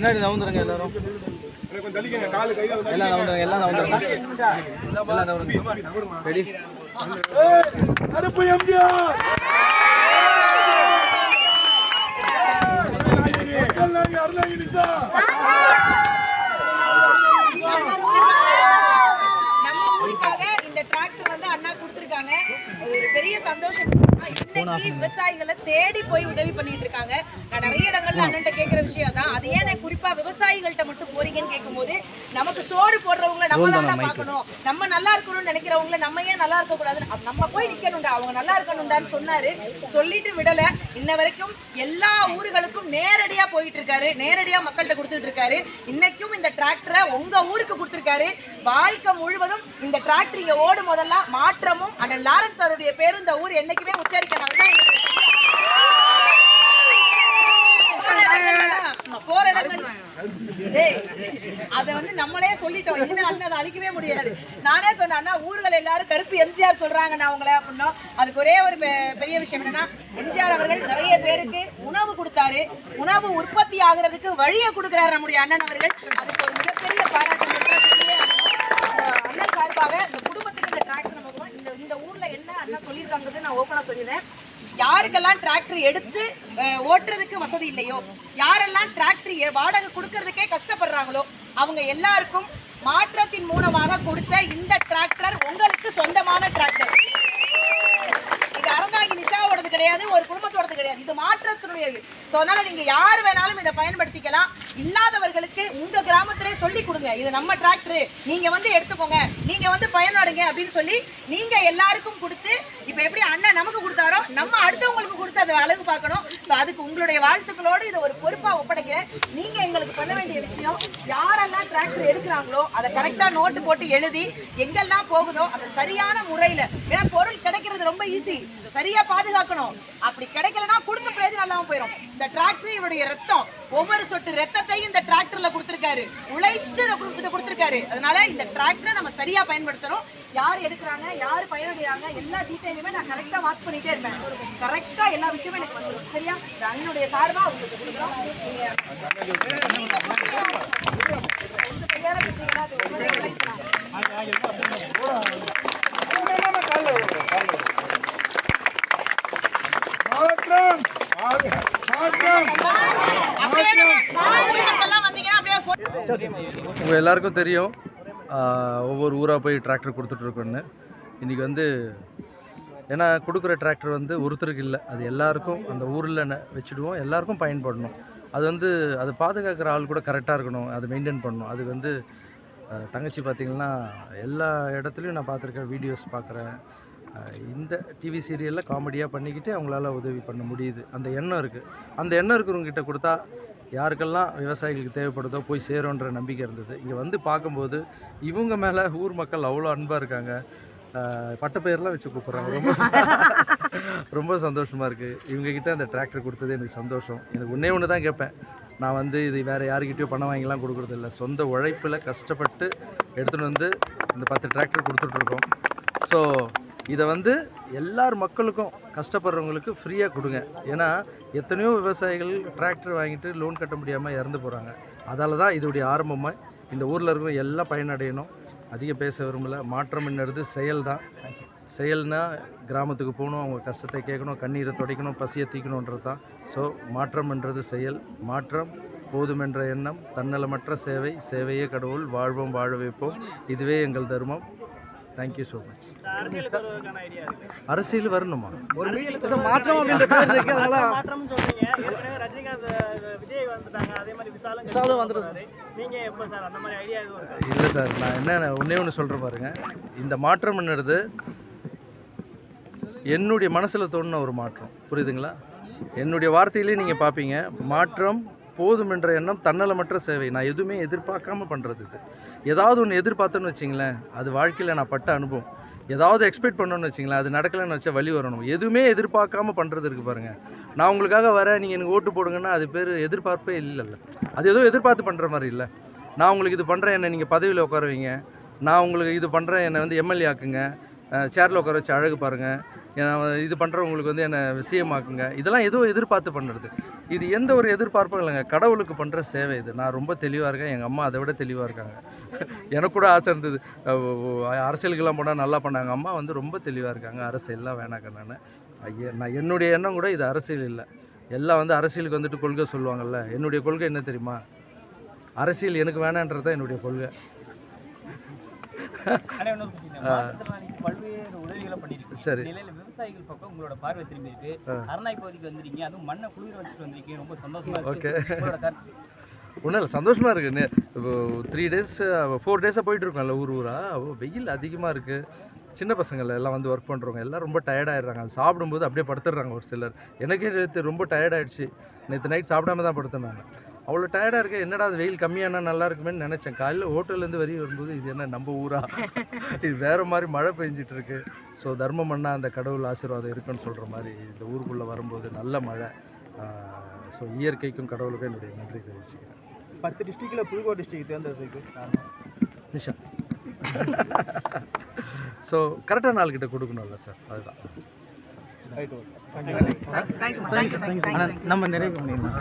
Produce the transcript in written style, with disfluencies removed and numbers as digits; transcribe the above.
பின்னாடி நவுந்துருங்க எல்லாரும். எல்லாம் நவுந்துருங்க, எல்லாம் நவுந்துருங்க, எல்லாம் நவுந்துருங்க. ரெடி? கருப்பு எம்ஜிஆர் இந்த டிராக்டர் வந்து அண்ணா கொடுத்திருக்காங்க. ஒரு பெரிய சந்தோஷம். இன்னைக்கு விவசாயிகளை தேடி போய் உதவி பண்ணிட்டு இருக்காங்க. நான் நிறைய இடங்கள்ல அண்ணன்ட்ட கேட்கிற விஷயம் தான். அது ஏன் குறிப்பா விவசாயிகள்கிட்ட மட்டும் போறீங்கன்னு கேட்கும்போது, நமக்கு சோறு போடுறவங்களை நம்ம தான் பார்க்கணும், நம்ம நல்லா இருக்கணும்னு நினைக்கிறவங்களை நம்ம ஏன் நல்லா இருக்க கூடாது, நம்ம போய் நிக்கணும்டா, அவங்க நல்லா இருக்கணும்டான்னு சொன்னாரு. சொல்லிட்டு விடல. இன்ன வரைக்கும் எல்லா ஊர்களுக்கும் நேரடியா போயிட்டு இருக்காரு, நேரடியா மக்கள்கிட்ட கொடுத்துட்டு இருக்காரு. இன்னைக்கும் இந்த டிராக்டரை உங்க ஊருக்கு கொடுத்திருக்காரு. வாழ்க்கை முழுவதும் இந்த டிராக்டர் இங்க ஓடும் போதெல்லாம் மாற்றமும் அண்ணன் லாரன்ஸ் அவருடைய பேரும் இந்த ஊர் என்னைக்குமே உச்சரிக்கணும். போற இடங்கள் அதை வந்து நம்மளே சொல்லிட்டோம். இன்னும் அண்ணன் அதை அழிக்கவே முடியாது. நானே சொன்னேன்னா ஊர்கள் எல்லாரும் கருப்பு எம்ஜிஆர் சொல்றாங்க நான் உங்களை அப்படின்னா, அதுக்கு ஒரே ஒரு பெரிய விஷயம் என்னன்னா, எம்ஜிஆர் அவர்கள் நிறைய பேருக்கு உணவு கொடுத்தாரு. உணவு உற்பத்தி ஆகுறதுக்கு வழியை கொடுக்கிறாரு நம்முடைய அண்ணன் அவர்கள். அதுக்கு ஒரு மிகப்பெரிய பாராட்டு அண்ணன் சார்பாக. இந்த குடும்பத்துக்கு இந்த டிராக்டர் நம்ம இந்த ஊர்ல என்ன அண்ணன் சொல்லியிருக்காங்கிறது நான் ஓப்பனா சொல்லிடுறேன். யாருக்கெல்லாம் டிராக்டர் எடுத்து ஓட்டுறதுக்கு வசதி இல்லையோ, யாரெல்லாம் டிராக்டர் வாடகை கொடுக்கறதுக்கே கஷ்டப்படுறாங்களோ, அவங்க எல்லாருக்கும் மாற்றத்தின் மூலமாக கொடுத்த இந்த டிராக்டர் உங்களுக்கு சொந்தமான டிராக்டர். இது அறந்தாங்கி நிஷாவோடது கிடையாது, ஒரு குடும்பத்தோடது கிடையாது, இது மாற்றத்தினுடையது. ஸோ அதனால நீங்க யார் வேணாலும் இதை பயன்படுத்திக்கலாம். இல்லாதவர்களுக்கு உங்க கிராமத்திலே சொல்லி கொடுங்க, இது நம்ம டிராக்டர், நீங்க வந்து எடுத்துக்கோங்க, நீங்க வந்து பயன்படுங்க அப்படின்னு சொல்லி நீங்க எல்லாருக்கும் கொடுத்து, இப்ப எப்படி அண்ணன் நமக்கு கொடுத்தாரோ நம்ம அடுத்தவங்களுக்கு கொடுத்து அதை அழகு பார்க்கணும். ஸோ அதுக்கு உங்களுடைய வாழ்த்துக்களோடு இதை ஒரு பொறுப்பா ஒப்படைக்கிறேன். நீங்க எங்களுக்கு பண்ண வேண்டிய விஷயம், யாரெல்லாம் டிராக்டர் எடுக்கிறாங்களோ அதை கரெக்டா நோட்டு போட்டு எழுதி எங்கெல்லாம் போகுதோ அதை சரியான முறையில, ஏன்னா பொருள் கிடைக்கிறது ரொம்ப ஈஸி, சரியா பாதுகாக்கணும். அப்படி கிடைக்கலன்னா கொடுத்த பிரயோஜனம் இல்லாம போயிடும். இந்த டிராக்டர் இவருடைய ரத்தம், ஒவ்வொரு சொட்டு ரத்தத்தையும் இந்த டிராக்டர்ல கொடுத்திருக்காரு, உழைச்சு இதை கொடுத்திருக்காரு. அதனால இந்த டிராக்டரை நம்ம சரியா பயன்படுத்தணும். யார் எடுக்கிறாங்க, யார் பயனடைகிறாங்க, எல்லா டீட்டெயிலுமே நான் கரெக்டா வாட்ச் பண்ணிட்டே இருப்பேன். கரெக்டா எல்லா விஷயமும் எனக்கு வந்துடும். சரியா? அண்ணனுடைய சார்பா உங்களுக்கு கொடுக்குறோம். உங்கள் எல்லாருக்கும் தெரியும், ஒவ்வொரு ஊராக போய் டிராக்டர் கொடுத்துட்ருக்கோன்னு. இன்றைக்கி வந்து ஏன்னா கொடுக்குற டிராக்டர் வந்து ஒருத்தருக்கு இல்லை, அது எல்லாருக்கும் அந்த ஊரில் வச்சுடுவோம், எல்லாருக்கும் பயன்படணும். அது வந்து அது பாதுகாக்கிற ஆள் கூட கரெக்டாக இருக்கணும், அது மெயின்டைன் பண்ணணும். அது வந்து தங்கச்சி பார்த்திங்கன்னா எல்லா இடத்துலையும் நான் பார்த்துருக்கேன், வீடியோஸ் பார்க்குறேன். இந்த டிவி சீரியலில் காமெடியாக பண்ணிக்கிட்டு அவங்களால உதவி பண்ண முடியுது. அந்த எண்ணம் இருக்குது. அந்த எண்ணம் இருக்கிறவங்ககிட்ட கொடுத்தா யாருக்கெல்லாம் விவசாயிகளுக்கு தேவைப்படுதோ போய் சேரும்ன்ற நம்பிக்கை இருந்தது. இங்கே வந்து பார்க்கும்போது இவங்க மேலே ஊர் மக்கள் அவ்வளோ அன்பாக இருக்காங்க. பட்டப்பெயர்லாம் வச்சு கூப்பிட்றாங்க. ரொம்ப சந்தோஷமாக இருக்குது. இவங்ககிட்ட அந்த டிராக்டர் கொடுத்தது எனக்கு சந்தோஷம். எனக்கு ஒன்று தான் கேட்பேன், நான் வந்து இது வேறு யாருக்கிட்டையோ பணம் வாங்கிலாம் கொடுக்குறது இல்லை, சொந்த உழைப்பில் கஷ்டப்பட்டு எடுத்துகிட்டு வந்து இந்த 10 டிராக்டர் கொடுத்துட்ருக்கோம். ஸோ இதை வந்து எல்லார் மக்களுக்கும், கஷ்டப்படுறவங்களுக்கு ஃப்ரீயாக கொடுங்க. ஏன்னா எத்தனையோ விவசாயிகள் டிராக்டர் வாங்கிட்டு லோன் கட்ட முடியாமல் இறந்து போகிறாங்க. அதால் தான் இதோடைய ஆரம்பமாக இந்த ஊரில் இருக்கிற எல்லாம் பயனடையணும். அதிகம் பேச விரும்பலை. மாற்றம் என்னது செயல் தான். செயல்னால் கிராமத்துக்கு போகணும், அவங்க கஷ்டத்தை கேட்கணும், கண்ணீரை துடைக்கணும், பசியை தீக்கணுன்றது தான். ஸோ மாற்றம்ன்றது செயல். மாற்றம் போதுமென்ற எண்ணம், தன்னலமற்ற சேவை, சேவையே கடவுள், வாழ்வோம் வாழ வைப்போம், இதுவே எங்கள் தர்மம். Thank you so much. அரசியல் வரணுமா? ஒரு மாற்றம் அப்படின்ற பேர் இருக்கு, அதனால மாற்றம் சொல்றீங்க. ஏற்கனவே ரஜினிகாந்த், விஜய் வந்துட்டாங்க, அதே மாதிரி விசாலும் வந்துருக்காரு. நீங்க எப்போ சார் அந்த மாதிரி ஐடியா எதுவும் இருக்கா? இல்லை சார், நான் ஒன்று சொல்கிறேன் பாருங்க. இந்த மாற்றம்ன்றது என்னுடைய மனசில் தோணுன ஒரு மாற்றம், புரியுதுங்களா? என்னுடைய வார்த்தையிலே நீங்கள் பார்ப்பீங்க, மாற்றம் போதுமென்ற எண்ணம், தன்னலமற்ற சேவை. நான் எதுவுமே எதிர்பார்க்காம பண்ணுறது. இது ஏதாவது ஒன்று எதிர்பார்த்தோன்னு வச்சிங்களேன், அது வாழ்க்கையில் நான் பட்ட அனுபவம். ஏதாவது எக்ஸ்பெக்ட் பண்ணணும்னு வச்சிங்களேன், அது நடக்கலைன்னு வச்சா வழி வரணும். எதுவுமே எதிர்பார்க்காம பண்ணுறது இருக்குது பாருங்கள். நான் உங்களுக்காக வரேன், நீங்கள் எனக்கு ஓட்டு போடுங்கன்னா அது பேர் எதிர்பார்ப்பே இல்லைல்ல. அது ஏதோ எதிர்பார்த்து பண்ணுற மாதிரி இல்லை. நான் உங்களுக்கு இது பண்ணுறேன், என்னை நீங்கள் பதவியில் உட்காருவீங்க, நான் உங்களுக்கு இது பண்ணுறேன், என்னை வந்து எம்எல்ஏ ஆக்குங்க, சேரில் உட்கார வச்சு அழகு பாருங்கள், இது பண்ணுறவங்களுக்கு வந்து என்னை விஷயமாக்குங்க, இதெல்லாம் எதுவும் எதிர்பார்த்து பண்ணுறது. இது எந்த ஒரு எதிர்பார்ப்பும் இல்லைங்க, கடவுளுக்கு பண்ணுற சேவை இது. நான் ரொம்ப தெளிவாக இருக்கேன், எங்கள் அம்மா அதை விட தெளிவாக இருக்காங்க. எனக்கு கூட ஆசை இருந்தது, அரசியலுக்கெல்லாம் போனால் நல்லா பண்ணாங்க. அம்மா வந்து ரொம்ப தெளிவாக இருக்காங்க, அரசியல்லாம் வேணாக்க. நான் என்னுடைய எண்ணம் கூட இது அரசியல் இல்லை. எல்லாம் வந்து அரசியலுக்கு வந்துட்டு கொள்கை சொல்லுவாங்கள்ல, என்னுடைய கொள்கை என்ன தெரியுமா? அரசியல் எனக்கு வேணான்றது தான் என்னுடைய கொள்கை. பல்வேறு உதவிகளை பண்ணிருக்கீங்க. சரி. நிலையில விவசாயிகள் பக்கம் உங்களோட பார்வை திரும்பி இருக்கு. அரணாய் பகுதிக்கு வந்திருக்கீங்க, அதுவும் மண்ணை குளிர வச்சுட்டு வந்திருக்கீங்க, ரொம்ப சந்தோஷமா இருக்கு. ஓகே, உங்களோட கருத்து? ஒன்றும் இல்லை, சந்தோஷமாக இருக்குது. இப்போ 3 days 4 days போயிட்டுருக்கோம்ல ஊராக, வெயில் அதிகமாக இருக்குது. சின்ன பசங்களை எல்லாம் வந்து ஒர்க் பண்ணுறவங்க எல்லாம் ரொம்ப டயர்டாகிடுறாங்க. அது சாப்பிடும்போது அப்படியே படுத்துடுறாங்க ஒரு சிலர். எனக்கே நேற்று ரொம்ப டயர்டாகிடுச்சு. நேற்று நைட் சாப்பிடாம தான் படுத்தேன் நான். அவ்வளோ டயர்டாக இருக்கேன். என்னடா அது வெயில் கம்மியானா நல்லா இருக்குமேன்னு நினச்சேன். காலையில் ஹோட்டல்லேருந்து வெளியே வரும்போது இது என்ன நம்ம ஊரா, இது வேறு மாதிரி மழை பெஞ்சிட்டு இருக்கு. ஸோ தர்மம் பண்ணால் அந்த கடவுள் ஆசீர்வாதம் இருக்குன்னு சொல்கிற மாதிரி இந்த ஊருக்குள்ளே வரும்போது நல்ல மழை. ஸோ இயற்கைக்கும் கடவுளுக்கும் என்னுடைய நன்றி தெரிவிச்சுக்கிறேன். 10 டிஸ்ட்ரிக்டில் புதுக்கோட்டை டிஸ்ட்ரிக்ட் தேர்ந்தெடுத்துக்கு நிஷா. ஸோ கரெக்டான நாள்கிட்ட கொடுக்கணும்ல சார், அதுதான். ரைட். Okay, thank you. நம்ம நிறைவு பண்ணிடலாம்.